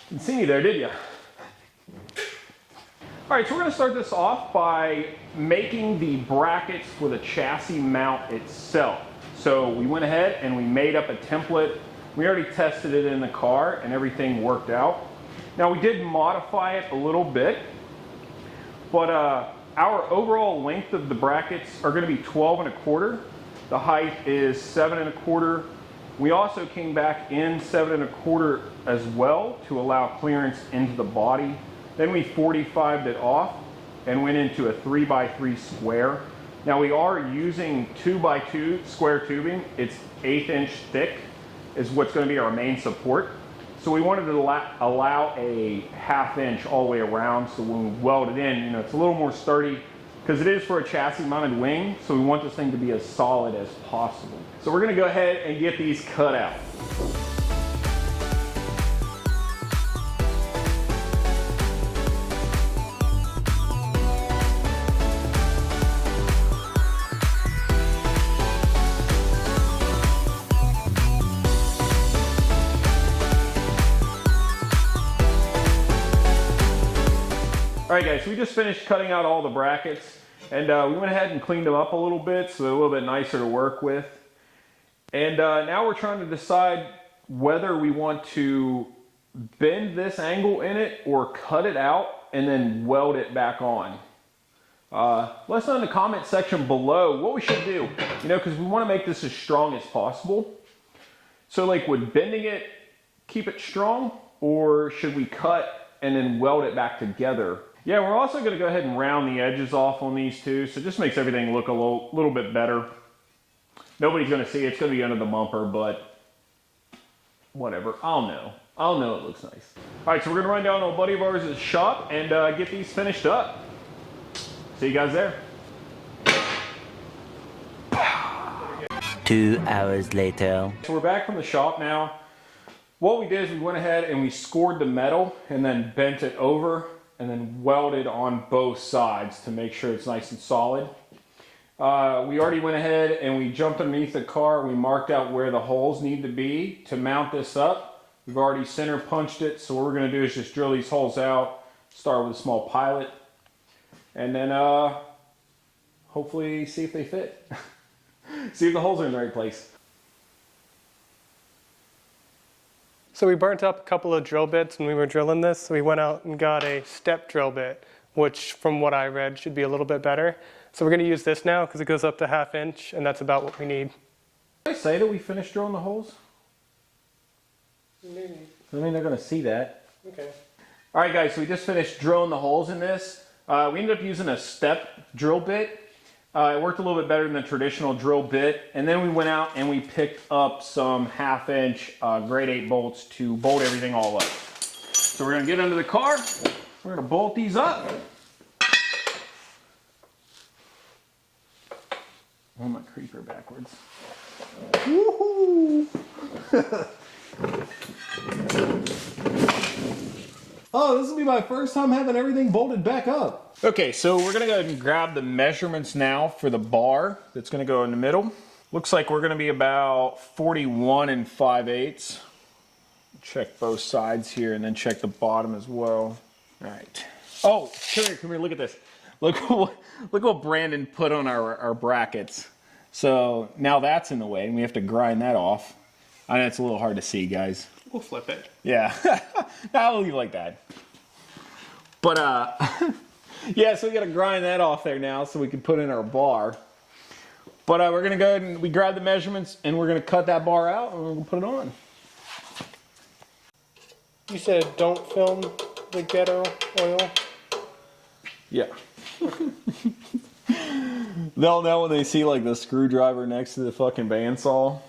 Didn't see me there, did you? All right, so we're gonna start this off by making the brackets for the chassis mount itself. So we went ahead and we made up a template. We already tested it in the car and everything worked out. Now we did modify it a little bit, but our overall length of the brackets are gonna be 12 1/4. The height is 7 1/4. We also came back in 7 1/4 as well to allow clearance into the body. Then we 45'd it off and went into a 3x3 square. Now we are using 2x2 square tubing. It's 1/8 inch thick is what's going to be our main support. So we wanted to allow a 1/2 inch all the way around, so when we weld it in, you know, it's a little more sturdy because it is for a chassis mounted wing, so we want this thing to be as solid as possible. So we're going to go ahead and get these cut out. All right guys, so we just finished cutting out all the brackets and we went ahead and cleaned them up a little bit so they're a little bit nicer to work with. And now we're trying to decide whether we want to bend this angle in it or cut it out and then weld it back on. Let us know in the comment section below what we should do, you know, because we want to make this as strong as possible. So like, would bending it keep it strong, or should we cut and then weld it back together? Yeah, we're also going to go ahead and round the edges off on these two, so it just makes everything look a little bit better. Nobody's going to see it. It's going to be under the bumper, but whatever. I'll know it looks nice. All right, so we're going to run down to a buddy of ours at the shop and get these finished up. See you guys there. 2 hours later. So we're back from the shop now. What we did is we went ahead and we scored the metal and then bent it over and then welded on both sides to make sure it's nice and solid. We already went ahead and we jumped underneath the car. We marked out where the holes need to be to mount this up. We've already center punched it, so what we're going to do is just drill these holes out, start with a small pilot, and then hopefully see if they fit. See if the holes are in the right place. So we burnt up a couple of drill bits when we were drilling this, so we went out and got a step drill bit, which from what I read should be a little bit better. So we're going to use this now because it goes up to 1/2 inch, and that's about what we need. Did I say that we finished drilling the holes? Maybe. I mean, they're going to see that. Okay. All right, guys, so we just finished drilling the holes in this. We ended up using a step drill bit. It worked a little bit better than the traditional drill bit. And then we went out and we picked up some 1/2 inch grade 8 bolts to bolt everything all up. So we're going to get under the car. We're going to bolt these up. Oh, my creeper backwards. Woohoo! Oh, this will be my first time having everything bolted back up. Okay, so we're gonna go ahead and grab the measurements now for the bar that's gonna go in the middle. Looks like we're gonna be about 41 5/8. Check both sides here and then check the bottom as well. All right. Oh, come here, look at this. Look what Brandon put on our brackets. So now that's in the way and we have to grind that off. I know it's a little hard to see, guys. We'll flip it. Yeah, I'll leave it like that. But yeah, so we gotta grind that off there now so we can put in our bar. But we're gonna go ahead and we grab the measurements and we're gonna cut that bar out and we're gonna put it on. You said don't film the ghetto oil? Yeah. They'll know when they see like the screwdriver next to the fucking bandsaw.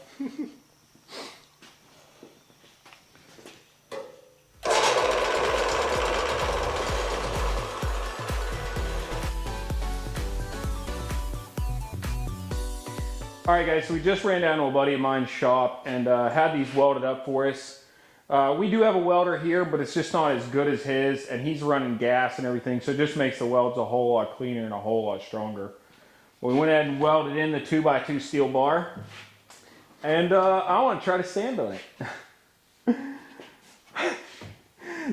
All right, guys, so we just ran down to a buddy of mine's shop and had these welded up for us. We do have a welder here, but it's just not as good as his, and he's running gas and everything, so it just makes the welds a whole lot cleaner and a whole lot stronger. We went ahead and welded in the 2x2 steel bar, and I want to try to stand on it.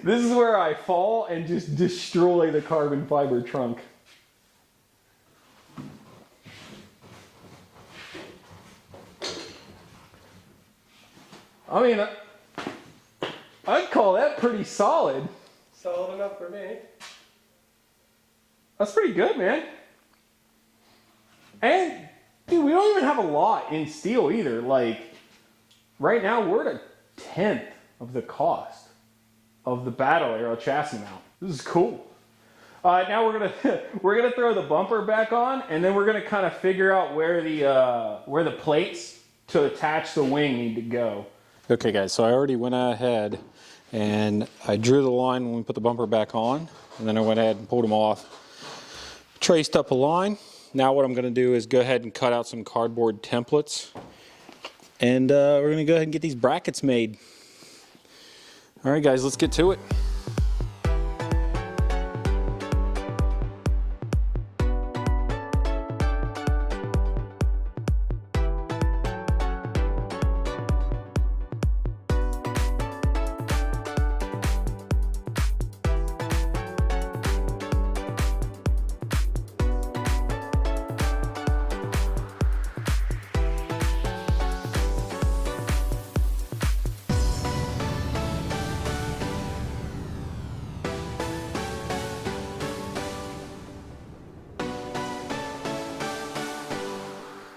This is where I fall and just destroy the carbon fiber trunk. I mean, I'd call that pretty solid. Solid enough for me. That's pretty good, man. And, dude, we don't even have a lot in steel either. Like, right now we're at a 1/10 of the cost of the BattleAero chassis mount. This is cool. Now we're gonna throw the bumper back on, and then we're gonna kind of figure out where the plates to attach the wing need to go. Okay guys, so I already went ahead and I drew the line when we put the bumper back on, and then I went ahead and pulled them off, traced up a line. Now what I'm going to do is go ahead and cut out some cardboard templates, and we're going to go ahead and get these brackets made. Alright guys, let's get to it.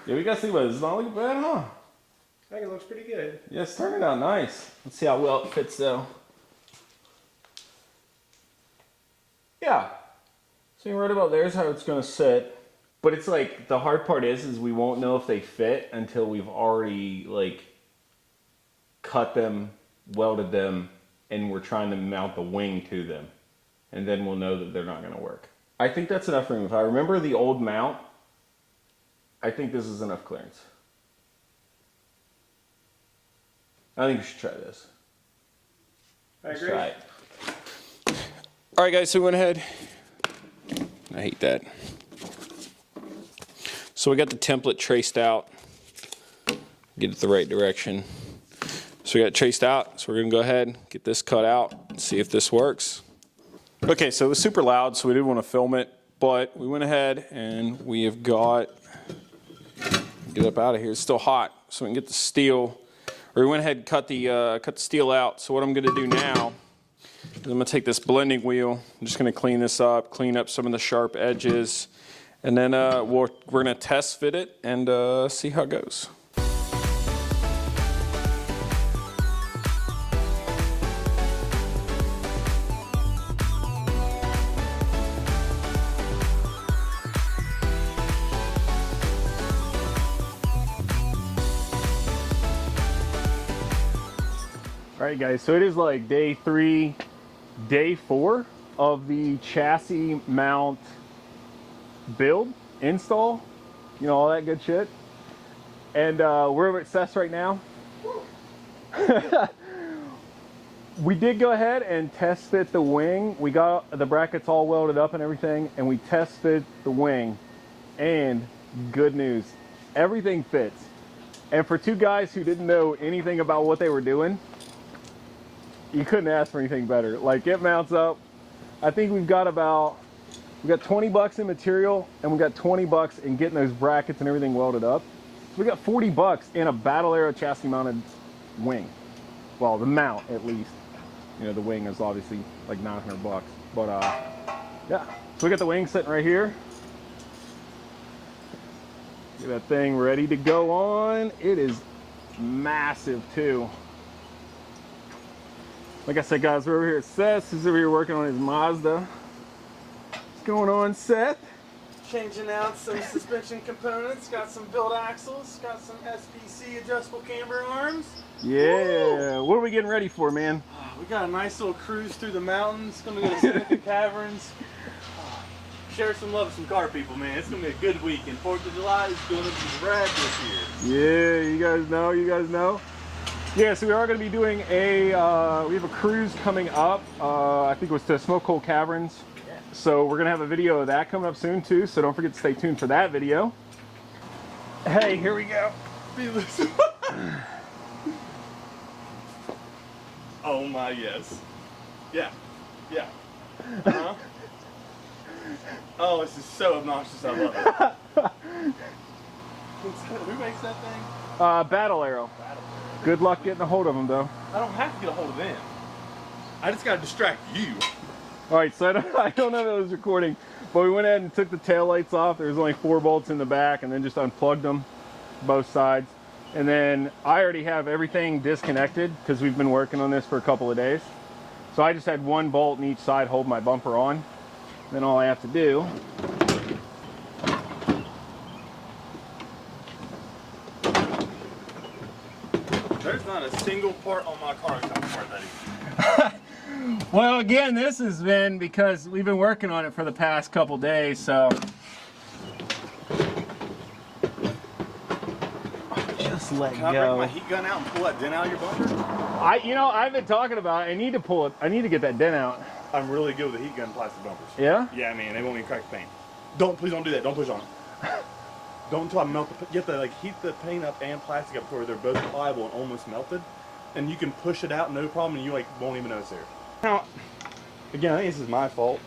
Yeah, we gotta see what it's not looking bad, huh? I think it looks pretty good. Yeah, it's turning out nice. Let's see how well it fits though. Yeah. So right about there's how it's gonna sit. But it's like, the hard part is we won't know if they fit until we've already like cut them, welded them, and we're trying to mount the wing to them. And then we'll know that they're not gonna work. I think that's enough room. If I remember the old mount, I think this is enough clearance. I think we should try this. I Let's agree. try it. Alright guys, so we went ahead. I hate that. So we got the template traced out. Get it the right direction. So we got it traced out, so we're gonna go ahead, get this cut out, and see if this works. Okay, so it was super loud, so we didn't want to film it, but we went ahead and we have got, get up out of here, it's still hot, so we can get the steel, or we went ahead and cut the steel out. So what I'm gonna do now is I'm gonna take this blending wheel, I'm just gonna clean this up, clean up some of the sharp edges, and then we're gonna test fit it and see how it goes. Alright guys, so it is like day 3, day 4 of the chassis mount build, install, you know, all that good shit. And we're over at Seth's right now. We did go ahead and test fit the wing. We got the brackets all welded up and everything, and we tested the wing. And good news, everything fits. And for two guys who didn't know anything about what they were doing, you couldn't ask for anything better. Like, it mounts up. I think we got $20 in material, and we got $20 in getting those brackets and everything welded up. So we got $40 in a BattleAero chassis mounted wing. Well, the mount at least. You know, the wing is obviously like $900. But yeah. So we got the wing sitting right here. Get that thing ready to go on. It is massive too. Like I said, guys, we're over here at Seth's. He's over here working on his Mazda. What's going on, Seth? Changing out some suspension components, got some build axles, got some SPC adjustable camber arms. Yeah, woo! What are we getting ready for, man? We got a nice little cruise through the mountains, gonna go to Seneca Caverns. Share some love with some car people, man. It's gonna be a good week, and 4th of July is gonna be rad this year. Yeah, you guys know. Yeah, so we are going to be doing we have a cruise coming up. I think it was to Smoke Hole Caverns. Yeah. So we're going to have a video of that coming up soon too, so don't forget to stay tuned for that video. Hey, here we go. Be loose. Oh my, yes. Yeah. Yeah. Uh-huh. Oh, this is so obnoxious. I love it. Who makes that thing? BattleAero. Good luck getting a hold of them, though. I don't have to get a hold of them. I just gotta distract you. All right, so I don't know if it was recording, but we went ahead and took the tail lights off. There was only 4 bolts in the back, and then just unplugged them, both sides. And then I already have everything disconnected because we've been working on this for a couple of days. So I just had 1 bolt in each side hold my bumper on. Then all I have to do There's not a single part on my car that comes apart that easy. well, again, this has been because we've been working on it for the past couple days, so just let Can I break my heat gun out and pull that dent out of your bumper? I've been talking about it. I need to pull it. I need to get that dent out. I'm really good with the heat gun plastic bumpers. Yeah? Yeah, man, they won't even crack the paint. Please don't do that. Don't push on it. Don't until I melt the. You have to heat the paint up and plastic up to where they're both pliable and almost melted, and you can push it out no problem, and you won't even notice there. Now, again, I think this is my fault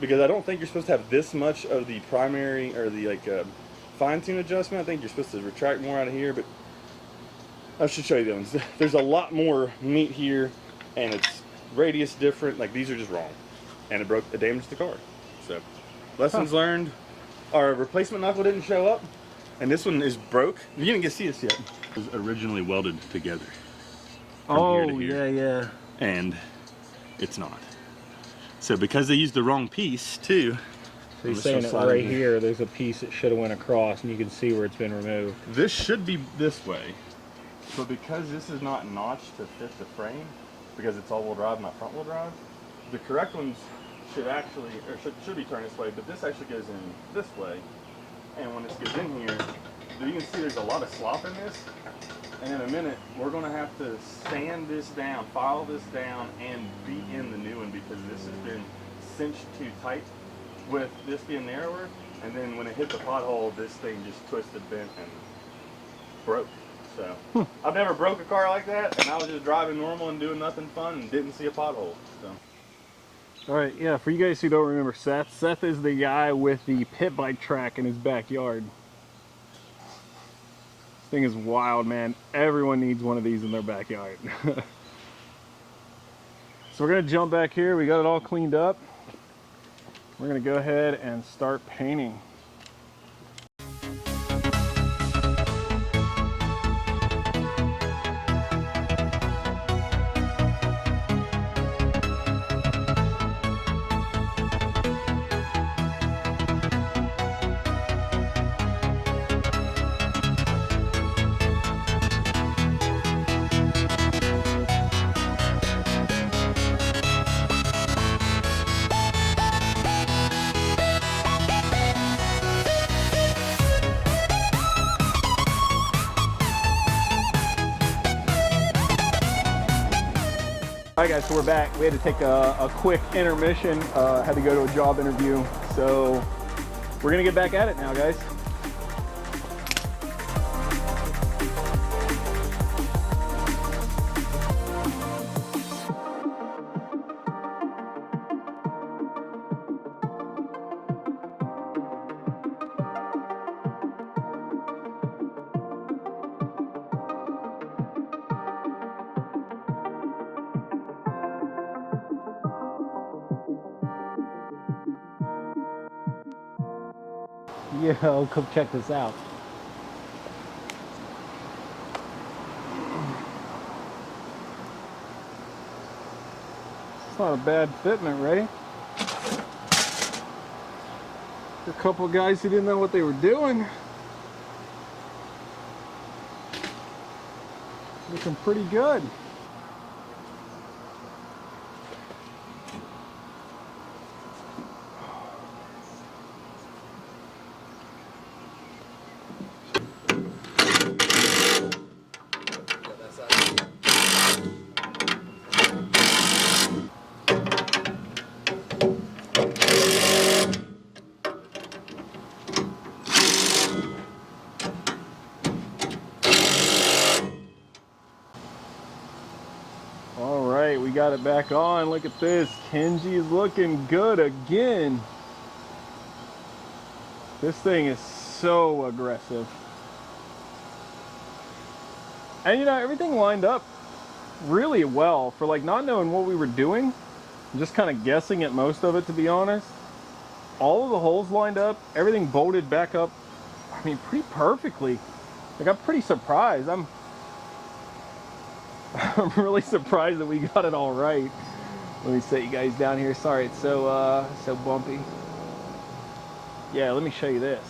because I don't think you're supposed to have this much of the primary or the fine tune adjustment. I think you're supposed to retract more out of here, but I should show you the ones. There's a lot more meat here, and it's radius different. These are just wrong, and it damaged the car. So, lessons learned. Our replacement knuckle didn't show up, and this one is broke. You didn't get to see this yet. It was originally welded together. Oh, here to here, yeah. and it's not. So because they used the wrong piece too. So he's saying that right here, there's a piece that should have went across, and you can see where it's been removed. This should be this way, but because this is not notched to fit the frame, because it's all-wheel drive, not front-wheel drive, the correct ones should actually, or should be turned this way, but this actually goes in this way. And when this goes in here, you can see there's a lot of slop in this. And in a minute, we're going to have to sand this down, file this down, and beat in the new one because this has been cinched too tight with this being narrower. And then when it hit the pothole, this thing just twisted, bent, and broke. So I've never broke a car like that, and I was just driving normal and doing nothing fun and didn't see a pothole. So. All right, yeah, for you guys who don't remember Seth, Seth is the guy with the pit bike track in his backyard. This thing is wild, man. Everyone needs one of these in their backyard. So we're gonna jump back here. We got it all cleaned up. We're gonna go ahead and start painting. All right, guys, so we're back. We had to take a quick intermission. Had to go to a job interview. So we're gonna get back at it now, guys. Yo, come check this out. It's not a bad fitment, ready? A couple of guys who didn't know what they were doing. Looking pretty good. got it back on. Look at this. Kenji's looking good again. This thing is so aggressive. And you know, everything lined up really well for like not knowing what we were doing. Just kind of guessing at most of it, to be honest. All of the holes lined up, everything bolted back up, I mean, pretty perfectly. Like, I'm pretty surprised. I'm really surprised that we got it all right. Let me set you guys down here. Sorry, it's so bumpy. Yeah, let me show you this.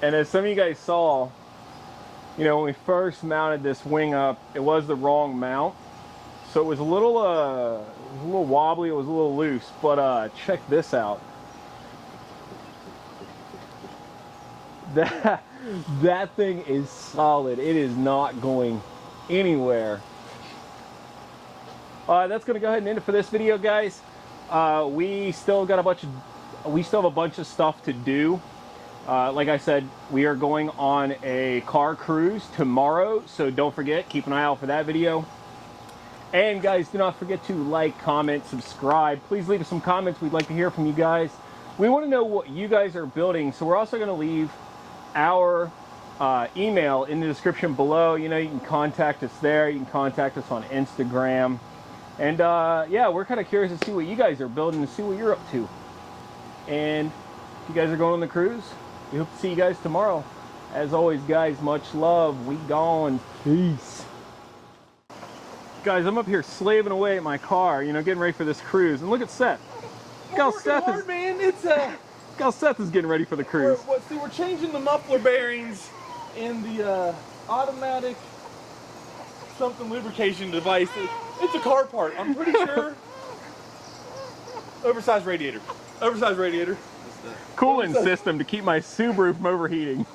And as some of you guys saw, you know, when we first mounted this wing up, it was the wrong mount. So it was a little wobbly, it was a little loose, but check this out. That thing is solid. It is not going anywhere. That's gonna go ahead and end it for this video, guys. We still have a bunch of stuff to do. Like I said, we are going on a car cruise tomorrow, so don't forget, keep an eye out for that video. And guys, do not forget to like, comment, subscribe. Please leave us some comments. We'd like to hear from you guys. We want to know what you guys are building, so we're also going to leave our email in the description below. You know, you can contact us there. You can contact us on Instagram. And yeah, we're kind of curious to see what you guys are building and see what you're up to. And if you guys are going on the cruise, we hope to see you guys tomorrow. As always, guys, much love. We gone. Peace. Guys, I'm up here slaving away at my car, you know, getting ready for this cruise. And look at Seth. Look how Seth is, man. It's look how Seth is getting ready for the cruise. we're changing the muffler bearings in the automatic something lubrication device. It's a car part, I'm pretty sure. Oversized radiator. Oversized radiator. Cooling system to keep my Subaru from overheating.